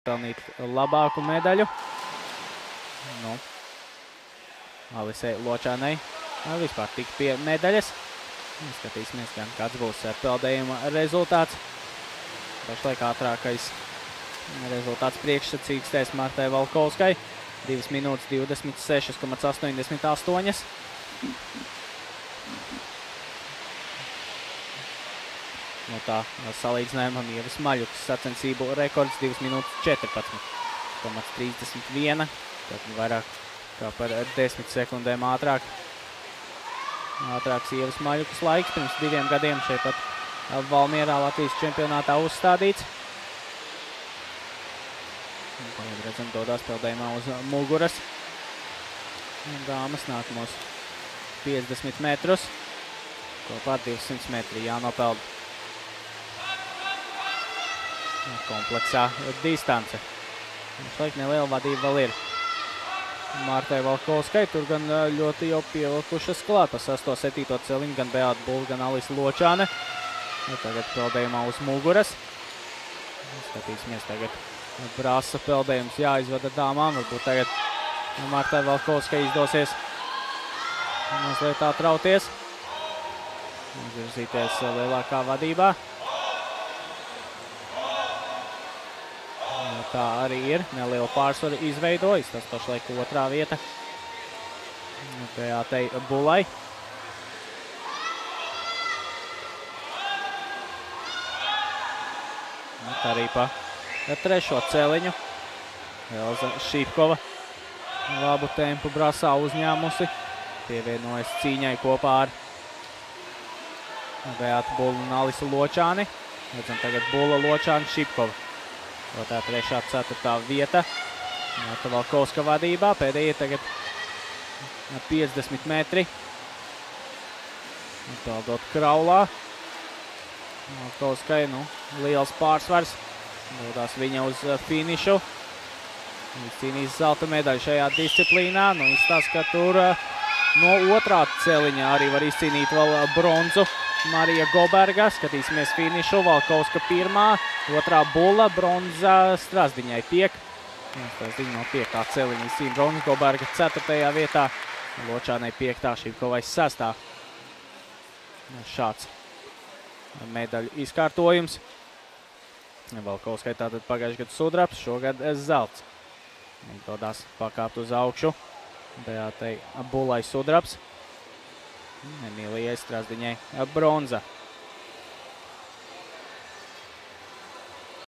pelnīt labāku medaļu. Nu, Alisei Ločānei vispār tik pie medaļas. Skatīsimies, gan kāds būs peldējuma rezultāts. Pašlaik ātrākais rezultāts priekšsacīkstēs Martai Valkovskai. 2 minūtes 26,88. No tā salīdzinājumam Ievas Maļukas sacensību rekords 2 minūtes 14,31. Tātad vairāk kā par 10 sekundēm ātrāks Ievas Maļukas laiks. Pirms 2 gadiem šeit pat Valmierā Latvijas čempionātā uzstādīts. Tagad redzam, dodās peldējumā uz muguras. Dāmas nākamos 50 metrus. Kopā 200 metri jānopeld. Kompleksā distance. Šlaik neliela vadība vēl ir Martai Valkovskai. Tur gan ļoti jau pievilkušas klāt pa 6.7. celiņu gan Beāta Bulla, gan Alise Ločāne. Tagad peldējumā uz muguras. Skatīsimies tagad. Brāsa peldējums jāizvada dāmām. Varbūt tagad Martai Valkovskai izdosies mazliet atrauties. Virzīties lielākā vadībā. Tā arī ir. Neliela pārsvaru izveidojas. Tas pašlaik 2. vieta Beātai Bullai. Tā arī pa 3. celiņu. Elza Šīpkova labu tempu brasā uzņēmusi. Pievienojas cīņai kopā ar Beātu Bullu un Alisu Ločāni. Redzam tagad Bulla, Ločāni, Šīpkova. 2., 3., 4. vieta. Marta Valkovska vadībā. Pēdējie tagad 50 metri. Peldot kraulā. Valkovskai, liels pārsvars. Dodās viņa uz finišu. Izcīnīs zelta medaļu šajā disciplīnā. Izstāsta, ka tur no 2. celiņa arī var izcīnīt vēl bronzu. Marija Goberga. Skatīsimies finišu. Valkovska 1. 2. Bulla. Bronza Strazdiņai tiek. Strazdiņa no 5. celiņa izcīna bronzu. Goberga 4. vietā. Ločānei 5. Šīpkovai 6. Šāds medaļu izkārtojums. Valkovskai tātad pagājušajā gadu sudrabs, šogad zelts. Viņa dodās pakāpt uz augšu. Beātai Bullai sudrabs. Emīlijai Strazdiņai bronza.